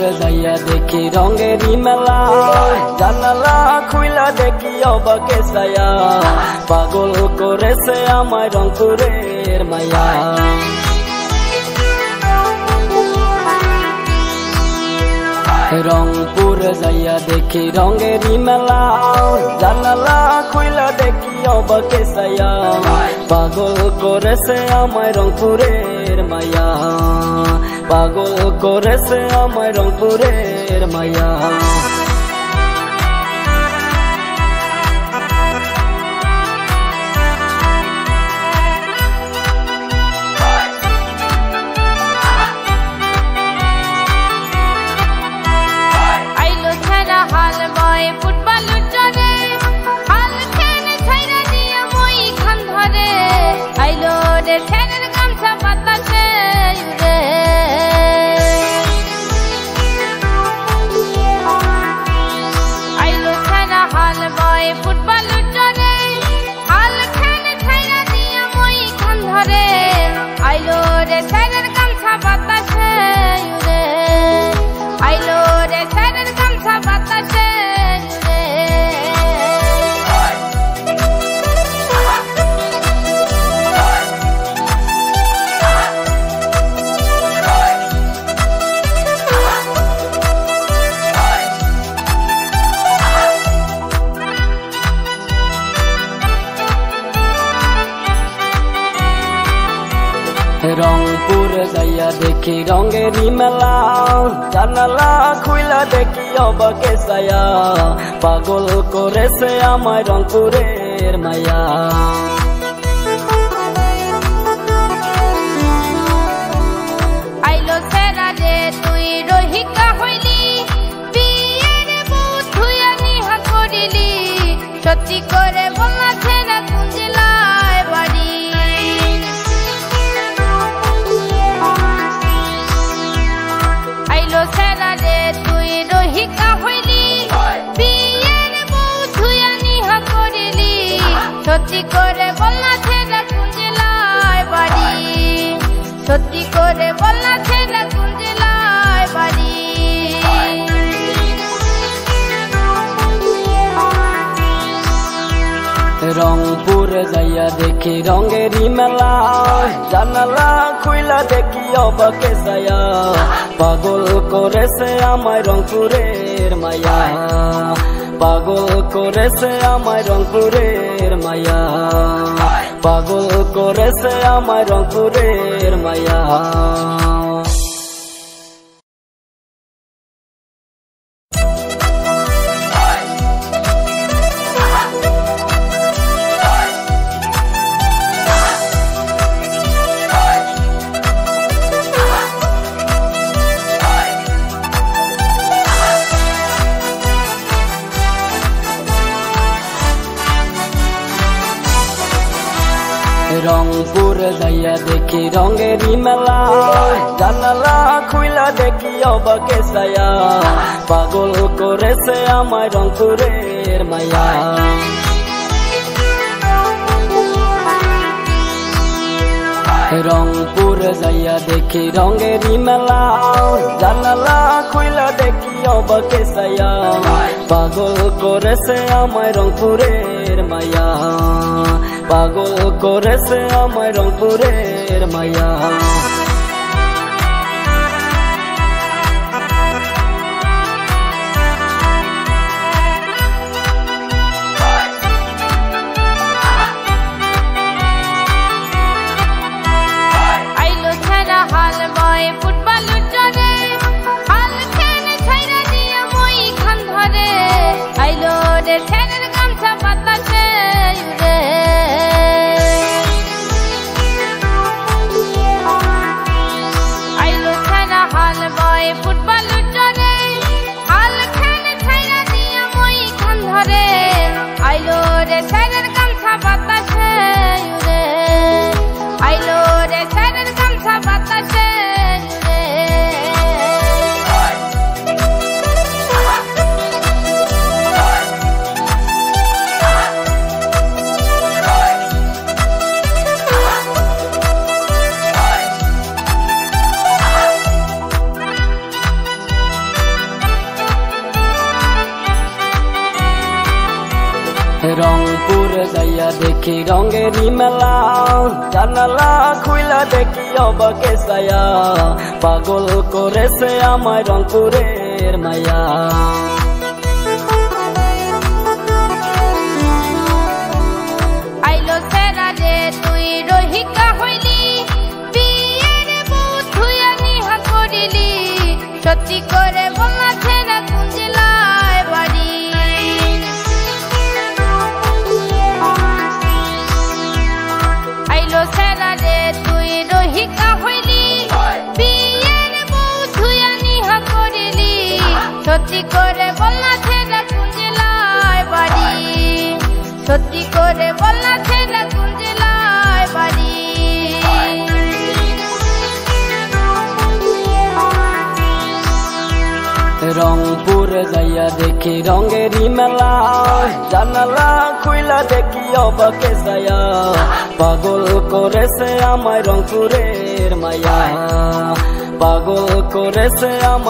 রংপুরে যাইয়া দেখি রঙেরই মেলা, জানালা খুইলা দেখি অবাকে ছায়া, পাগল করেছে আমায় রংপুরের মায়া। রংপুরে যাইয়া দেখি রঙেরই মেলা, জানালা খুইলা দেখি অবাকে ছায়া, পাগল করেছে আমায় রংপুরের মায়া, পাগল করেছে আমায় রংপুরের মায়া। রংপুরে যাইয়া দেখি রঙেরই মেলা, জানালা খুইলা দেখি অবাকে ছায়া, পাগল করেছে আমায় রংপুরের মায়া। আইলো ছেড়া রে তুই রহিকা হইলি, বিয়ের বউ থুয়া নিহা করিলি, সত্যি করে বললা ছেড়া কোন জেলায় বাড়ি। আইলো ছেড়া রে তুই রহিকা হইলি, বিয়ের বউ থুয়া নিহা করিলি, সত্যি করে বললা ছেড়া কোন জেলায় বাড়ি, সত্যি করে বললা ছেড়া কোন জেলায় বাড়ি। রংপুরে যাইয়া দেখি রঙেরই মেলা, জানালা খুইলা দেখি অবাকে ছায়া, পাগল করেছে আমায় রংপুরের মায়া, পাগল করেছে আমায় রংপুরের মায়া, পাগল করেছে আমায় রংপুরের মায়া। রংপুরে যাইয়া দেখি রঙেরই মেলা, জানালা খুইলা দেখি অবাকে ছায়া, পাগল করেছে আমায় রংপুরের মায়া। রংপুরে যাইয়া দেখি রঙেরই মেলা, জানালা খুইলা দেখি অবাকে ছায়া, পাগল করেছে আমায় রংপুরের মায়া, পাগল করেছে আমায় রংপুরের মায়া। আইলো ছেড়া হাল বয় ফুটবল উঠরে, হাল খেলে ছাইরা দিয়া মই খান ধরে, আইলো রে ছেড়ের গামছা বাতাসে উড়ে। রংপুর যাইয়া দেখি রঙেরই মেলা, জানালা খুইলা দেখি অবাকে ছায়া, পাগল করেছে আমায় রংপুরের মায়া। আইলো সেরা রে তুই রহিকা হইলি, বিয়ের বউ থুয়া নিহা করিলি, সত্যি করে বলনা ছেড়া কোন জেলায় বাড়ি। আইলো সেরা রে তুই রহিকা হইলি, বিয়ের বউ থুয়া নিহা করিলি, সত্যি করে বলনা ছেড়া কোন জেলায় বাড়ি, সত্যি করে বলনা ছেড়া কোন জেলায় বাড়ি। রংপুর যাইয়া দেখি রঙেরই মেলা, জানালা খুইলা দেখি অবাকে ছায়া, পাগল করেছে আমায় রংপুরের মায়া, পাগল করেছে আমায়।